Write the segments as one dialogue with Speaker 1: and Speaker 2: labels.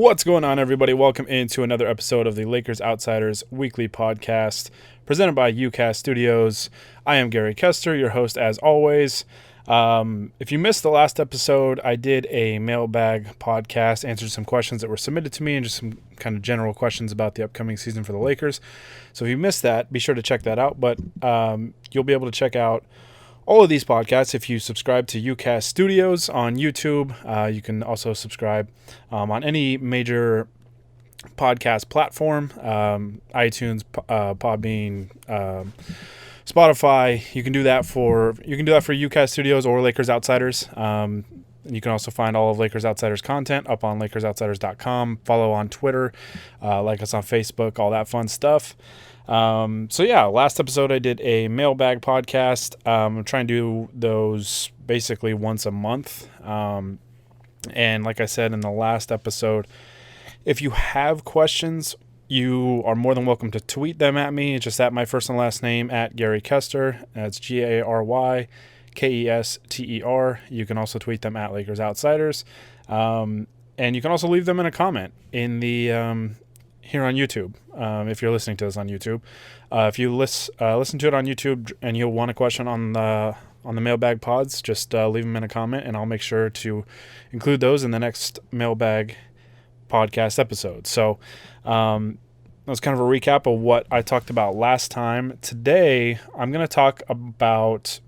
Speaker 1: What's going on, everybody? Welcome into another episode of the Lakers Outsiders Weekly Podcast, presented by UCast Studios. I am Gary Kester, your host as always. If you missed the last episode, I did a mailbag podcast, answered some questions that were submitted to me and just some kind of general questions about the upcoming season for the Lakers. So if you missed that, be sure to check that out. But you'll be able to check out all of these podcasts if you subscribe to UCast Studios on YouTube. You can also subscribe on any major podcast platform, iTunes, Podbean, Spotify. You can do that for UCast Studios or Lakers Outsiders. You can also find all of Lakers Outsiders content up on LakersOutsiders.com. Follow on Twitter, like us on Facebook, all that fun stuff. Last episode I did a mailbag podcast. I'm trying to do those basically once a month. And like I said in the last episode, if you have questions, you are more than welcome to tweet them at me. It's just at my first and last name, at Gary Kester. That's GaryKester. You can also tweet them at Lakers Outsiders. And you can also leave them in a comment in the here on YouTube, if you're listening to this on YouTube. If you listen to it on YouTube and you'll want a question on the mailbag pods, just leave them in a comment, and I'll make sure to include those in the next mailbag podcast episode. So that was kind of a recap of what I talked about last time. Today, I'm going to talk about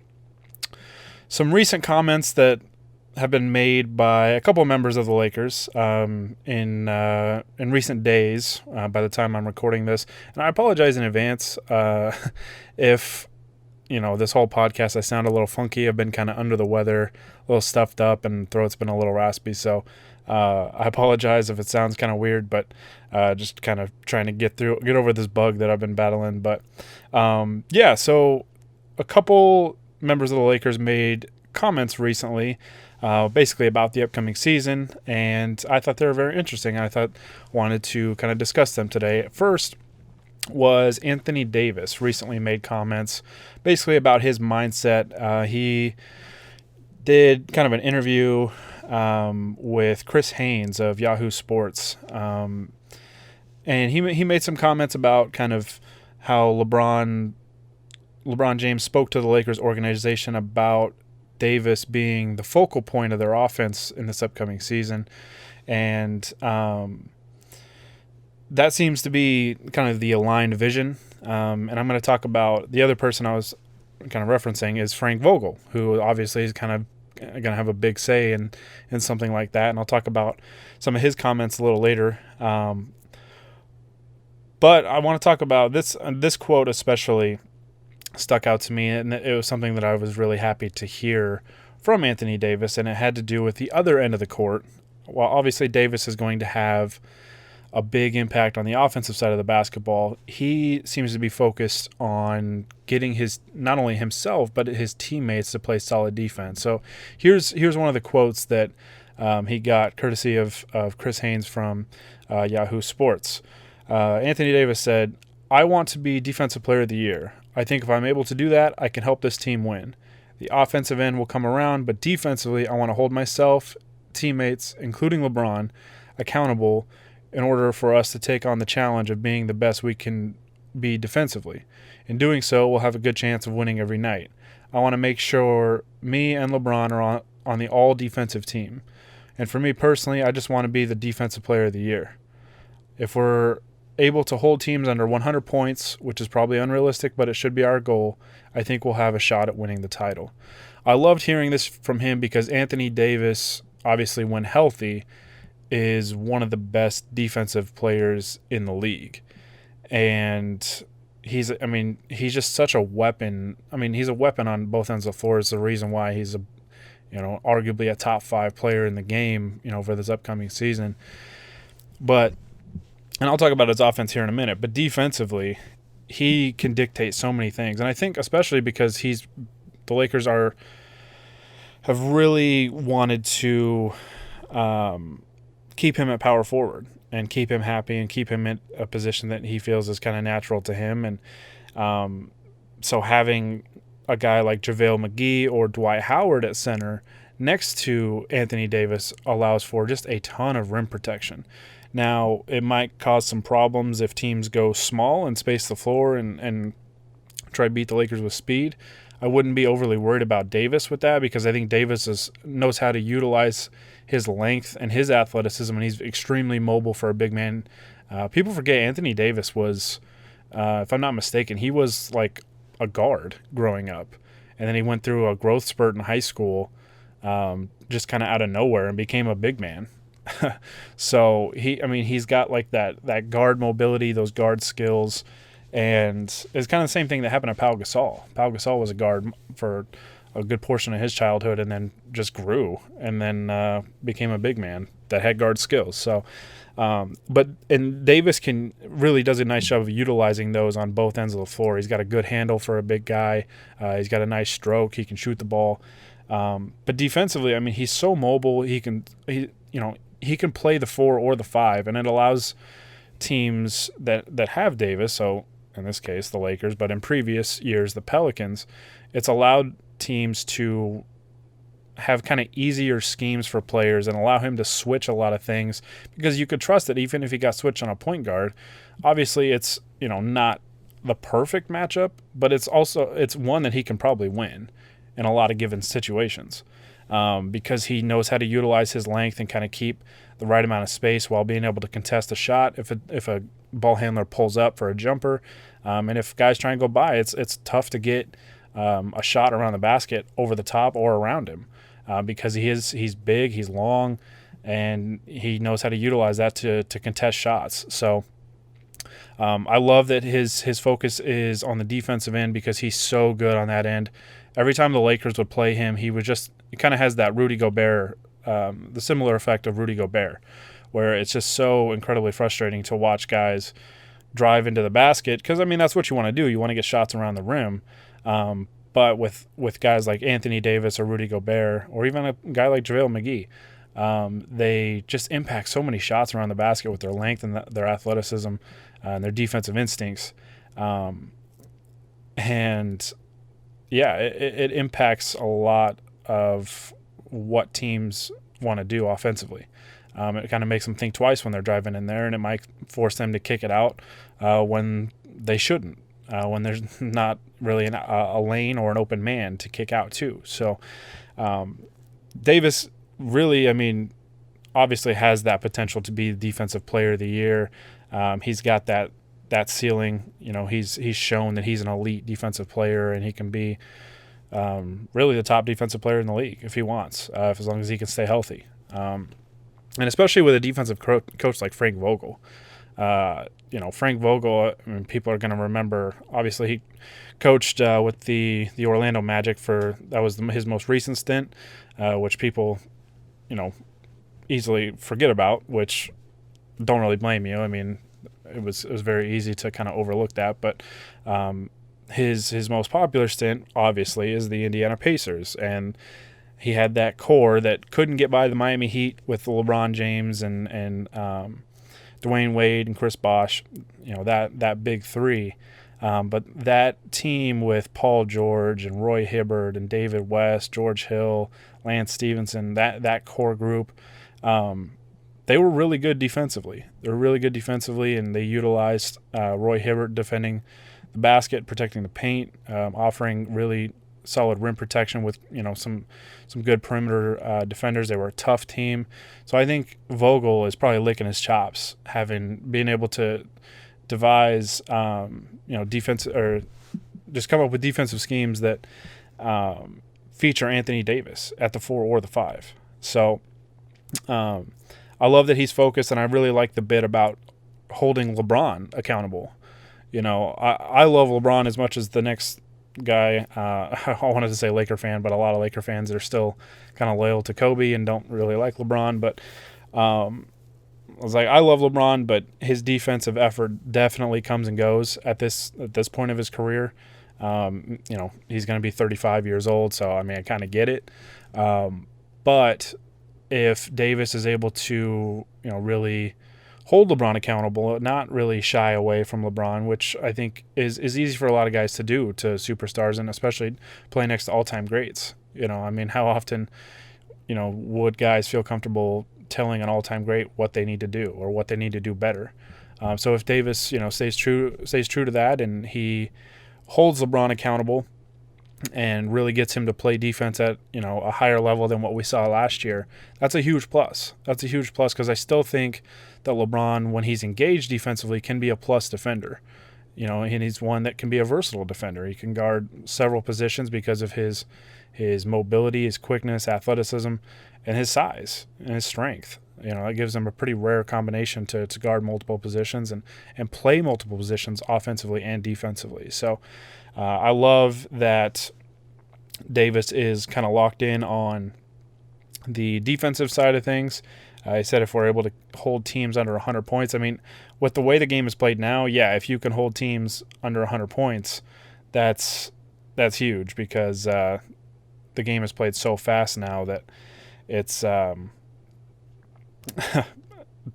Speaker 1: some recent comments that have been made by a couple of members of the Lakers in recent days. By the time I'm recording this, and I apologize in advance if this whole podcast I sound a little funky. I've been kind of under the weather, a little stuffed up, and throat's been a little raspy. So I apologize if it sounds kind of weird, but just kind of trying to get over this bug that I've been battling. But so a couple members of the Lakers made comments recently. Basically about the upcoming season, and I thought they were very interesting. I wanted to kind of discuss them today. First was Anthony Davis recently made comments basically about his mindset. He did kind of an interview with Chris Haynes of Yahoo Sports, and he made some comments about kind of how LeBron James spoke to the Lakers organization about Davis being the focal point of their offense in this upcoming season. And that seems to be kind of the aligned vision. And I'm going to talk about the other person I was kind of referencing is Frank Vogel, who obviously is kind of going to have a big say in something like that. And I'll talk about some of his comments a little later. But I want to talk about this quote especially stuck out to me, and it was something that I was really happy to hear from Anthony Davis, and it had to do with the other end of the court. While obviously Davis is going to have a big impact on the offensive side of the basketball, he seems to be focused on getting not only himself but his teammates to play solid defense. So here's one of the quotes that he got courtesy of Chris Haynes from Yahoo Sports. Anthony Davis said, "I want to be Defensive Player of the Year. I think if I'm able to do that, I can help this team win. The offensive end will come around, but defensively, I want to hold myself, teammates, including LeBron, accountable in order for us to take on the challenge of being the best we can be defensively. In doing so, we'll have a good chance of winning every night. I want to make sure me and LeBron are on the all-defensive team. And for me personally, I just want to be the Defensive Player of the Year. If we're able to hold teams under 100 points, which is probably unrealistic, but it should be our goal, I think we'll have a shot at winning the title." I loved hearing this from him because Anthony Davis, obviously when healthy, is one of the best defensive players in the league. And he's just such a weapon. He's a weapon on both ends of the floor. It's the reason why he's arguably a top 5 player in the game, for this upcoming season. And I'll talk about his offense here in a minute, but defensively, he can dictate so many things. And I think especially because the Lakers have really wanted to keep him at power forward and keep him happy and keep him in a position that he feels is kind of natural to him. And so having a guy like JaVale McGee or Dwight Howard at center next to Anthony Davis allows for just a ton of rim protection. Now, it might cause some problems if teams go small and space the floor and try to beat the Lakers with speed. I wouldn't be overly worried about Davis with that because I think Davis knows how to utilize his length and his athleticism, and he's extremely mobile for a big man. People forget Anthony Davis was, if I'm not mistaken, he was like a guard growing up, and then he went through a growth spurt in high school, just kind of out of nowhere, and became a big man. So he's got like that guard mobility, those guard skills, and it's kind of the same thing that happened to Pau Gasol. Pau Gasol was a guard for a good portion of his childhood, and then just grew, and then became a big man that had guard skills. So, and Davis really does a nice job of utilizing those on both ends of the floor. He's got a good handle for a big guy. He's got a nice stroke. He can shoot the ball. But defensively, I mean, he's so mobile. He can play the 4 or the 5, and it allows teams that have Davis, so in this case the Lakers, but in previous years the Pelicans, it's allowed teams to have kind of easier schemes for players and allow him to switch a lot of things, because you could trust that even if he got switched on a point guard, obviously it's not the perfect matchup, but it's one that he can probably win in a lot of given situations. Because he knows how to utilize his length and kind of keep the right amount of space while being able to contest a shot if a ball handler pulls up for a jumper. And if guys try and go by, it's tough to get a shot around the basket over the top or around him, because he's big, he's long, and he knows how to utilize that to contest shots. So I love that his focus is on the defensive end because he's so good on that end. Every time the Lakers would play him, he kind of has that Rudy Gobert, the similar effect of Rudy Gobert, where it's just so incredibly frustrating to watch guys drive into the basket, because, I mean, that's what you want to do. You want to get shots around the rim. But with guys like Anthony Davis or Rudy Gobert, or even a guy like JaVale McGee, they just impact so many shots around the basket with their length and their athleticism and their defensive instincts. And yeah, it impacts a lot of what teams want to do offensively. It kind of makes them think twice when they're driving in there, and it might force them to kick it out when they shouldn't, when there's not really a lane or an open man to kick out to. So Davis really, I mean, obviously has that potential to be the defensive player of the year. He's got that ceiling. He's shown that he's an elite defensive player, and he can be really the top defensive player in the league if he wants, as long as he can stay healthy. And especially with a defensive coach like Frank Vogel. Frank Vogel, I mean, people are going to remember, obviously he coached with the Orlando Magic that was his most recent stint, which people, easily forget about, which don't really blame you. I mean, it was very easy to kind of overlook that, but his most popular stint, obviously, is the Indiana Pacers, and he had that core that couldn't get by the Miami Heat with LeBron James and Dwayne Wade and Chris Bosh, that big three. But that team with Paul George and Roy Hibbert and David West, George Hill, Lance Stevenson, that core group, they were really good defensively. They were really good defensively, and they utilized Roy Hibbert defending the basket, protecting the paint, offering really solid rim protection with some good perimeter defenders. They were a tough team. So I think Vogel is probably licking his chops, being able to devise defense, or just come up with defensive schemes that feature Anthony Davis at the 4 or the 5. So I love that he's focused, and I really like the bit about holding LeBron accountable. I love LeBron as much as the next guy. I wanted to say Laker fan, but a lot of Laker fans are still kind of loyal to Kobe and don't really like LeBron. But I was like, I love LeBron, but his defensive effort definitely comes and goes at this point of his career. He's going to be 35 years old, so I mean, I kind of get it. But if Davis is able to, really hold LeBron accountable, not really shy away from LeBron, which I think is easy for a lot of guys to do, to superstars, and especially play next to all-time greats. I mean, how often, would guys feel comfortable telling an all-time great what they need to do or what they need to do better. So if Davis, stays true to that, and he holds LeBron accountable and really gets him to play defense at a higher level than what we saw last year, that's a huge plus. That's a huge plus because I still think that LeBron, when he's engaged defensively, can be a plus defender. And he's one that can be a versatile defender. He can guard several positions because of his mobility, his quickness, athleticism, and his size and his strength. It gives him a pretty rare combination to guard multiple positions and play multiple positions offensively and defensively. So I love that Davis is kind of locked in on the defensive side of things. I said if we're able to hold teams under 100 points, I mean, with the way the game is played now, yeah, if you can hold teams under 100 points, that's huge because the game is played so fast now that it's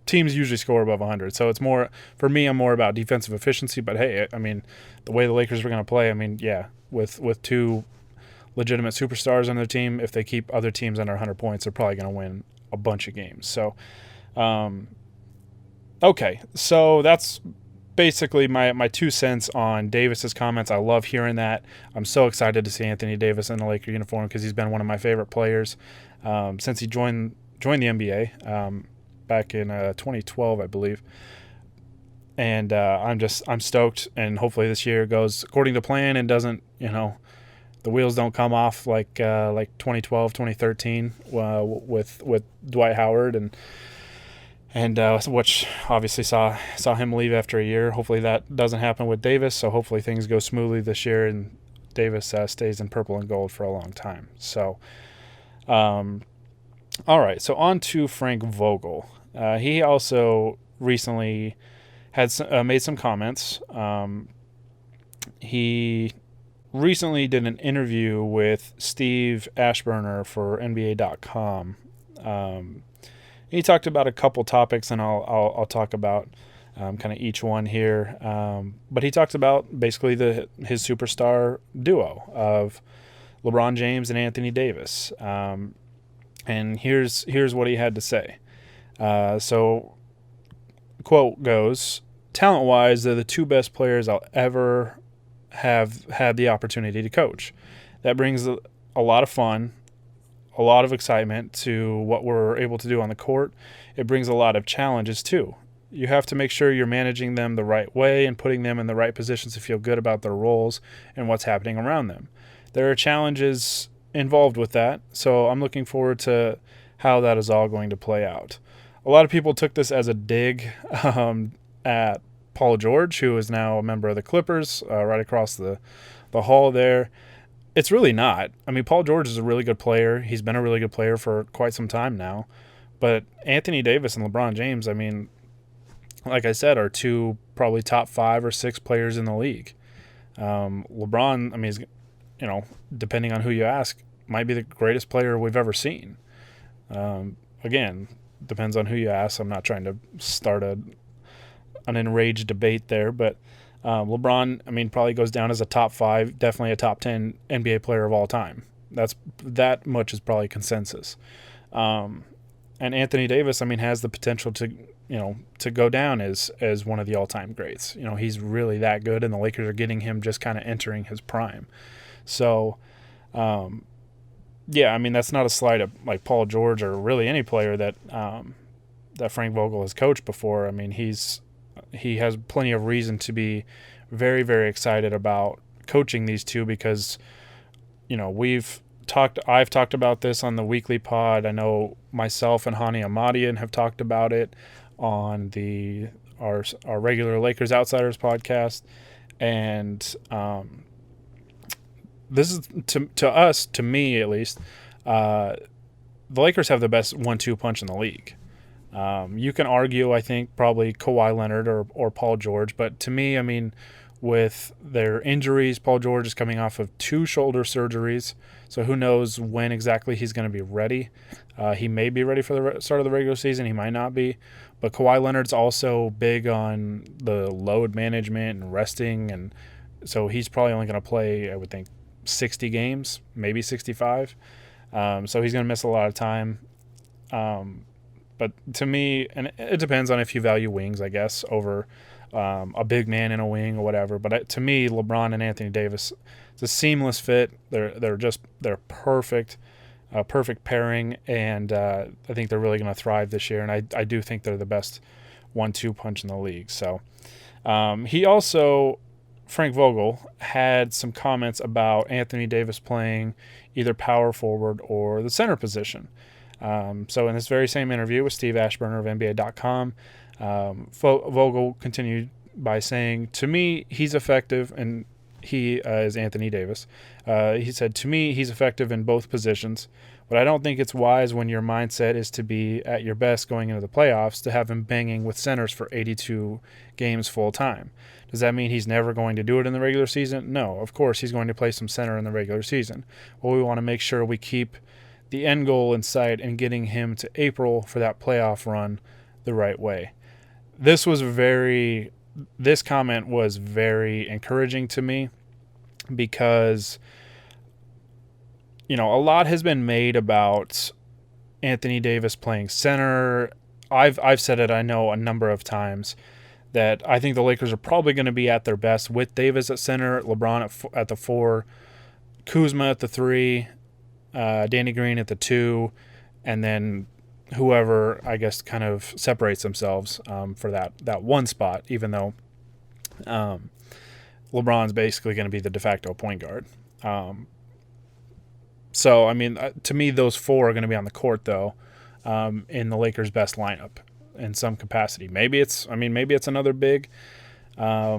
Speaker 1: teams usually score above 100. So it's more, for me, I'm more about defensive efficiency. But hey, I mean, the way the Lakers were going to play, I mean, yeah, with two legitimate superstars on their team, if they keep other teams under 100 points, they're probably going to win a bunch of games. So, okay, so that's basically my 2 cents on Davis's comments. I love hearing that. I'm so excited to see Anthony Davis in the Laker uniform because he's been one of my favorite players since he joined the NBA back in 2012, I believe. And I'm stoked, and hopefully this year goes according to plan and doesn't, the wheels don't come off like 2012, 2013 with Dwight Howard and which obviously saw him leave after a year. Hopefully that doesn't happen with Davis. So hopefully things go smoothly this year and Davis stays in purple and gold for a long time. So, all right. So on to Frank Vogel. He also recently had made some comments. He recently did an interview with Steve Ashburner for NBA.com. He talked about a couple topics, and I'll talk about kind of each one here. But he talked about basically his superstar duo of LeBron James and Anthony Davis. And here's what he had to say. So, quote goes, "Talent-wise, they're the 2 best players I'll ever have had the opportunity to coach. That brings a lot of fun, a lot of excitement to what we're able to do on the court. It brings a lot of challenges too. You have to make sure you're managing them the right way and putting them in the right positions to feel good about their roles and what's happening around them. There are challenges involved with that, so I'm looking forward to how that is all going to play out." A lot of people took this as a dig at Paul George, who is now a member of the Clippers, right across the hall there. It's really not. I mean, Paul George is a really good player. He's been a really good player for quite some time now. But Anthony Davis and LeBron James, I mean, like I said, are 2 probably top 5 or 6 players in the league. LeBron, I mean, is, depending on who you ask, might be the greatest player we've ever seen. Again, depends on who you ask. I'm not trying to start an enraged debate there, but LeBron, I mean, probably goes down as a top 5, definitely a top 10 NBA player of all time. That much is probably consensus. And Anthony Davis, I mean, has the potential to go down as one of the all-time greats. He's really that good, and the Lakers are getting him just kind of entering his prime. So, yeah, I mean, that's not a slight at like Paul George or really any player that Frank Vogel has coached before. I mean, he has plenty of reason to be very, very excited about coaching these 2 because, I've talked about this on the weekly pod. I know myself and Hani Ahmadian have talked about it on our regular Lakers Outsiders podcast. And this is to me at least, the Lakers have the best 1-2 punch in the league. You can argue, I think, probably Kawhi Leonard or Paul George, but to me, I mean, with their injuries, Paul George is coming off of 2 shoulder surgeries, so who knows when exactly he's going to be ready. He may be ready for the start of the regular season, he might not be, but Kawhi Leonard's also big on the load management and resting, and so he's probably only going to play, I would think, 60 games, maybe 65, so he's going to miss a lot of time. But to me, and it depends on if you value wings, I guess, over a big man in a wing or whatever. But to me, LeBron and Anthony Davis, it's a seamless fit. They're perfect, perfect pairing, and I think they're really going to thrive this year. And I do think they're the best 1-2 punch in the league. So he also, Frank Vogel, had some comments about Anthony Davis playing either power forward or the center position. So in this very same interview with Steve Ashburner of NBA.com, Vogel continued by saying, "To me, he's effective," and he is Anthony Davis. He said, "To me, he's effective in both positions, but I don't think it's wise when your mindset is to be at your best going into the playoffs to have him banging with centers for 82 games full time. Does that mean he's never going to do it in the regular season? No, of course he's going to play some center in the regular season. But we want to make sure we keep the end goal in sight and getting him to April for that playoff run the right way." This comment was very encouraging to me because, a lot has been made about Anthony Davis playing center. I've said it, I know, a number of times, that I think the Lakers are probably going to be at their best with Davis at center, LeBron at the 4, Kuzma at the 3, Danny Green at the 2, and then whoever, I guess, kind of separates themselves for that one spot, even though LeBron's basically going to be the de facto point guard. So, to me, those 4 are going to be on the court, though, in the Lakers' best lineup in some capacity. Maybe it's another big. I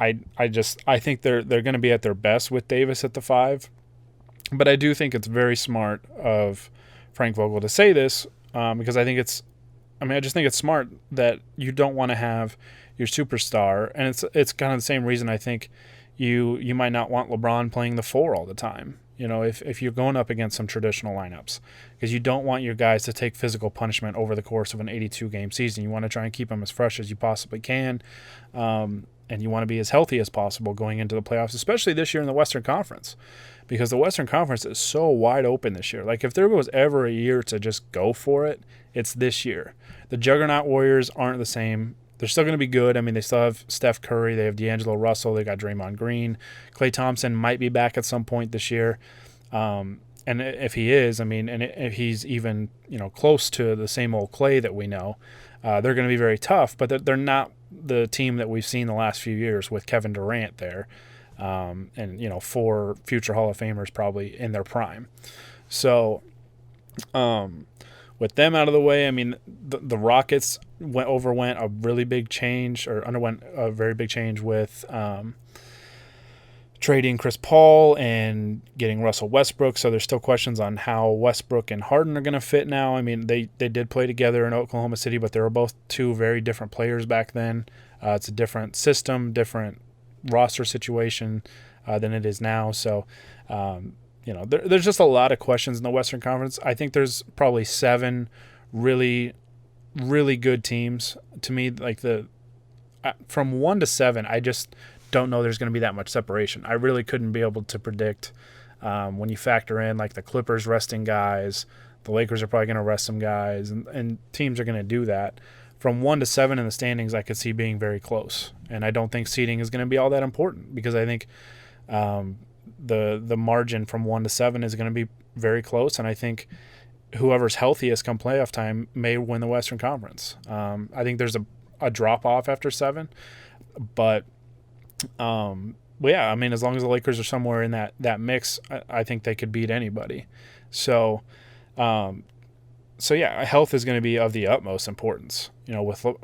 Speaker 1: think they're going to be at their best with Davis at the 5. But I do think it's very smart of Frank Vogel to say this because I just think it's smart that you don't want to have your superstar, and it's kind of the same reason I think you might not want LeBron playing the 4 all the time. If you're going up against some traditional lineups, because you don't want your guys to take physical punishment over the course of an 82-game season. You want to try and keep them as fresh as you possibly can, and you want to be as healthy as possible going into the playoffs, especially this year in the Western Conference, because the Western Conference is so wide open this year. Like, if there was ever a year to just go for it, it's this year. The Juggernaut Warriors aren't the same. They're still going to be good. They still have Steph Curry. They have D'Angelo Russell. They got Draymond Green. Klay Thompson might be back at some point this year. And if he is, and if he's even, close to the same old Klay that we know, they're going to be very tough, but they're not the team that we've seen the last few years with Kevin Durant there. And 4 future Hall of Famers probably in their prime. So, with them out of the way, the Rockets underwent a very big change with trading Chris Paul and getting Russell Westbrook. So there's still questions on how Westbrook and Harden are going to fit now. They did play together in Oklahoma City, but they were both 2 very different players back then. It's a different system, different roster situation than it is now. So, there's just a lot of questions in the Western Conference. I think there's probably 7 really, really good teams. To me, like from 1 to 7, I just don't know there's going to be that much separation. I really couldn't be able to predict when you factor in like the Clippers resting guys, the Lakers are probably going to rest some guys, and teams are going to do that. From 1 to 7 in the standings, I could see being very close, and I don't think seeding is going to be all that important because I think the margin from 1 to 7 is going to be very close, and I think whoever's healthiest come playoff time may win the Western Conference. I think there's a drop off after 7, but yeah, as long as the Lakers are somewhere in that mix, I think they could beat anybody. So yeah, health is going to be of the utmost importance,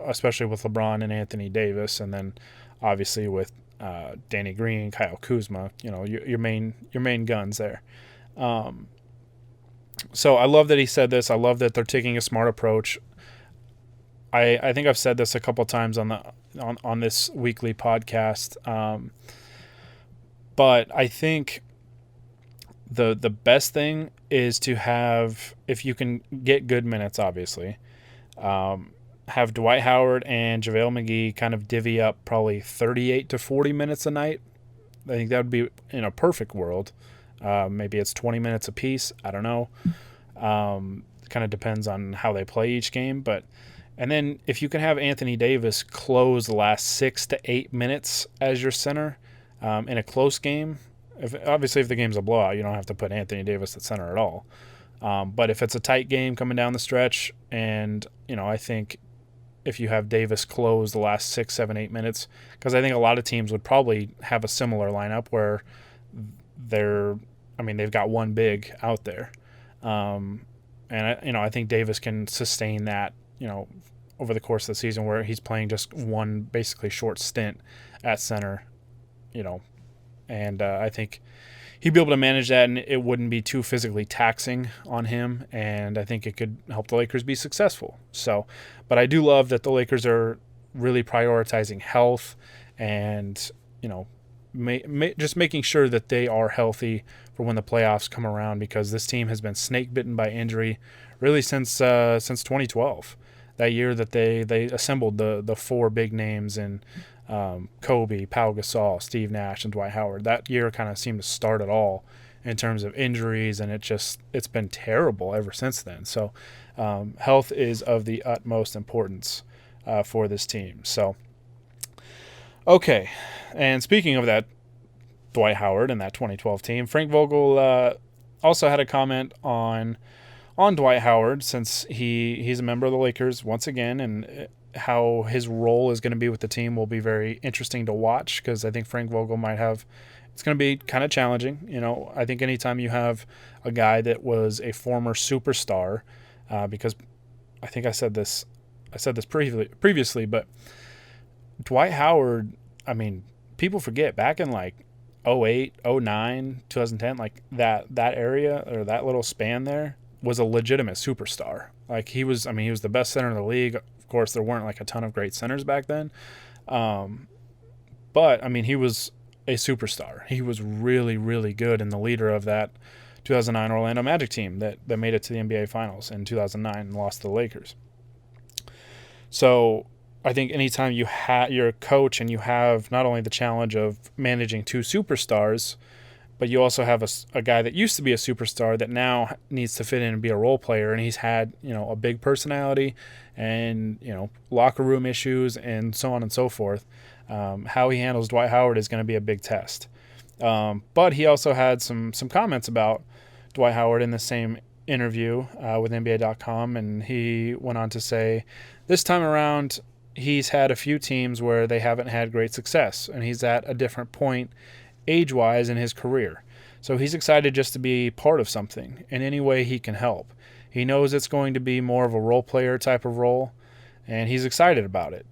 Speaker 1: especially with LeBron and Anthony Davis, and then obviously with Danny Green, Kyle Kuzma, your main guns there. So I love that he said this. I love that they're taking a smart approach. I think I've said this a couple times on this weekly podcast, but I think the best thing is to have, if you can get good minutes, obviously, have Dwight Howard and JaVale McGee kind of divvy up probably 38 to 40 minutes a night. I think that would be in a perfect world. Maybe it's 20 minutes apiece. I don't know. kind of depends on how they play each game. And then if you can have Anthony Davis close the last 6 to 8 minutes as your center in a close game, obviously if the game's a blowout, you don't have to put Anthony Davis at center at all. But if it's a tight game coming down the stretch, and I think if you have Davis close the last 6, 7, 8 minutes, because I think a lot of teams would probably have a similar lineup where they've got one big out there, and I think Davis can sustain that, over the course of the season where he's playing just one basically short stint at center, and I think he'd be able to manage that, and it wouldn't be too physically taxing on him, and I think it could help the Lakers be successful. So, but I do love that the Lakers are really prioritizing health and, just making sure that they are healthy for when the playoffs come around, because this team has been snake bitten by injury really since 2012. That year that they assembled the four big names in Kobe, Pau Gasol, Steve Nash, and Dwight Howard. That year kind of seemed to start it all in terms of injuries, and it's been terrible ever since then. So health is of the utmost importance for this team. So, okay, and speaking of that Dwight Howard and that 2012 team, Frank Vogel also had a comment on Dwight Howard, since he's a member of the Lakers once again, and how his role is going to be with the team will be very interesting to watch, because I think Frank Vogel it's going to be kind of challenging. I think anytime you have a guy that was a former superstar, because I think I said this previously, but Dwight Howard, people forget back in like 08, 09, 2010, like that area or that little span there, was a legitimate superstar. Like he was the best center in the league. Of course, there weren't like a ton of great centers back then. But he was a superstar. He was really, really good, and the leader of that 2009 Orlando Magic team that made it to the NBA Finals in 2009 and lost to the Lakers. So I think anytime you're a coach and you have not only the challenge of managing two superstars, but you also have a guy that used to be a superstar that now needs to fit in and be a role player, and he's had a big personality and locker room issues and so on and so forth. How he handles Dwight Howard is going to be a big test. But he also had some comments about Dwight Howard in the same interview with NBA.com, and he went on to say, this time around, he's had a few teams where they haven't had great success, and he's at a different point age-wise in his career. So he's excited just to be part of something in any way he can help. He knows it's going to be more of a role player type of role, and he's excited about it.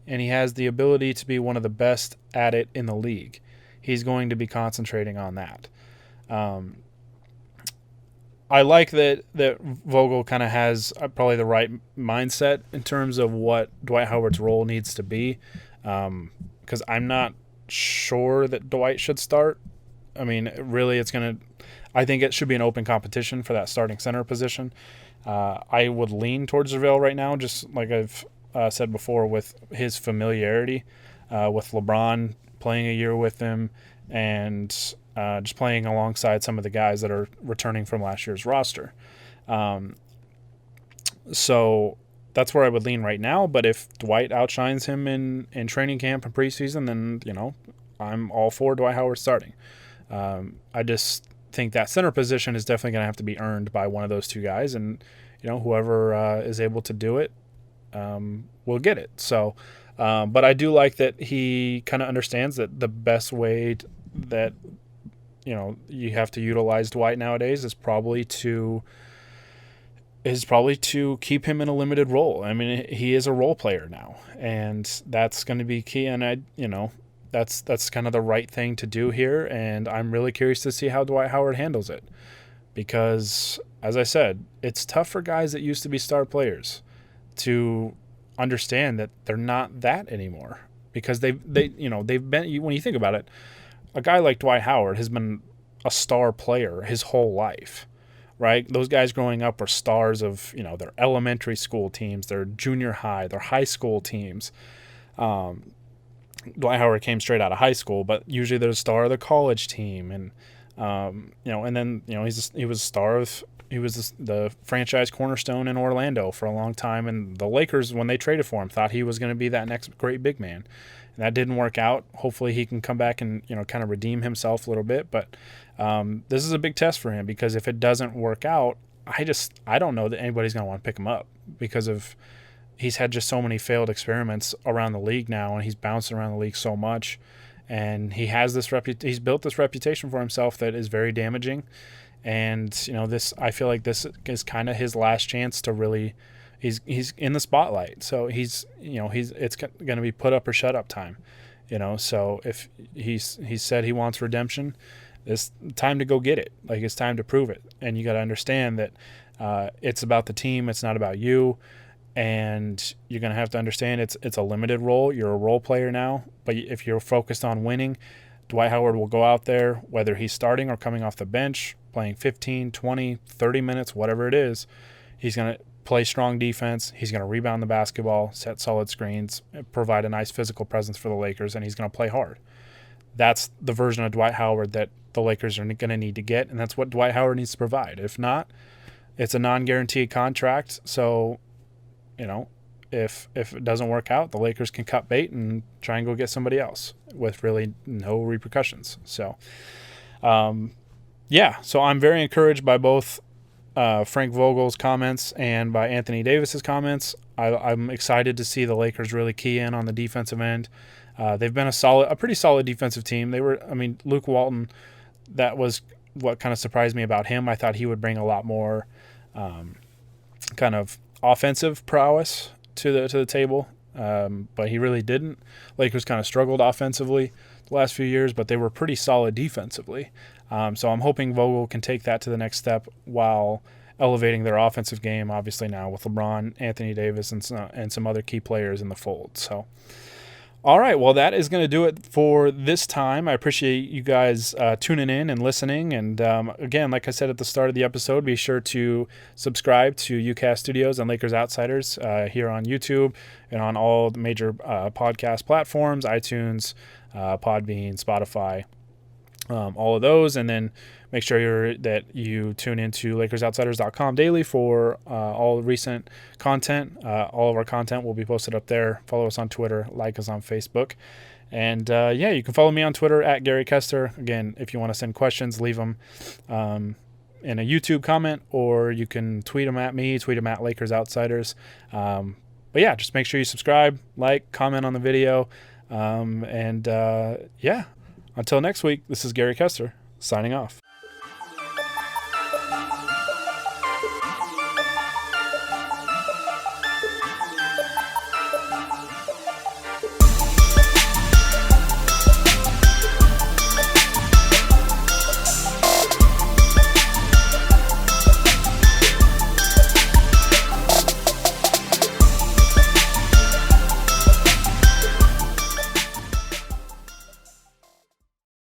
Speaker 1: And he has the ability to be one of the best at it in the league. He's going to be concentrating on that. I like that Vogel kind of has probably the right mindset in terms of what Dwight Howard's role needs to be, because I'm not sure that Dwight should start. Really, I think it should be an open competition for that starting center position. I would lean towards JaVale right now, just like I've said before, with his familiarity with LeBron, playing a year with him, and just playing alongside some of the guys that are returning from last year's roster. So that's where I would lean right now. But if Dwight outshines him in training camp and preseason, then, I'm all for Dwight Howard starting. I just think that center position is definitely going to have to be earned by one of those two guys. And, whoever is able to do it will get it. So, but I do like that he kind of understands that the best way that, you have to utilize Dwight nowadays is probably to keep him in a limited role. He is a role player now, and that's going to be key. And that's kind of the right thing to do here. And I'm really curious to see how Dwight Howard handles it, because, as I said, it's tough for guys that used to be star players to understand that they're not that anymore, because they've been, when you think about it, a guy like Dwight Howard has been a star player his whole life, right? Those guys growing up were stars of, their elementary school teams, their junior high, their high school teams. Dwight Howard came straight out of high school, but usually they're a star of the college team. And And then he was a star of. He was the franchise cornerstone in Orlando for a long time, and the Lakers, when they traded for him, thought he was going to be that next great big man. And that didn't work out. Hopefully, he can come back and kind of redeem himself a little bit. But this is a big test for him, because if it doesn't work out, I don't know that anybody's going to want to pick him up, because of he's had just so many failed experiments around the league now, and he's bouncing around the league so much, and he has he's built this reputation for himself that is very damaging. And I feel like this is kind of his last chance to really, he's in the spotlight. So it's going to be put up or shut up time. So if he said he wants redemption, it's time to go get it. Like, it's time to prove it. And you got to understand that it's about the team. It's not about you. And you're going to have to understand it's a limited role. You're a role player now. But if you're focused on winning, Dwight Howard will go out there, whether he's starting or coming off the bench, playing 15, 20, 30 minutes, whatever it is. He's going to play strong defense. He's going to rebound the basketball, set solid screens, provide a nice physical presence for the Lakers, and he's going to play hard. That's the version of Dwight Howard that the Lakers are going to need to get, and that's what Dwight Howard needs to provide. If not, it's a non-guaranteed contract. So, if it doesn't work out, the Lakers can cut bait and try and go get somebody else with really no repercussions. So, so I'm very encouraged by both Frank Vogel's comments and by Anthony Davis's comments. I'm excited to see the Lakers really key in on the defensive end. They've been a pretty solid defensive team. Luke Walton, that was what kind of surprised me about him. I thought he would bring a lot more kind of offensive prowess to the table, but he really didn't. Lakers kind of struggled offensively the last few years, but they were pretty solid defensively. So I'm hoping Vogel can take that to the next step while elevating their offensive game, obviously now with LeBron, Anthony Davis, and some other key players in the fold. So, all right, well, that is going to do it for this time. I appreciate you guys tuning in and listening. And again, like I said at the start of the episode, be sure to subscribe to UCast Studios and Lakers Outsiders here on YouTube and on all the major podcast platforms, iTunes, Podbean, Spotify, all of those. And then make sure that you tune into LakersOutsiders.com daily for all recent content. All of our content will be posted up there. Follow us on Twitter, like us on Facebook. And you can follow me on Twitter at Gary Kester. Again, if you want to send questions, leave them in a YouTube comment, or you can tweet them at me, tweet them at Lakers Outsiders. Just make sure you subscribe, like, comment on the video. Until next week, this is Gary Kester signing off.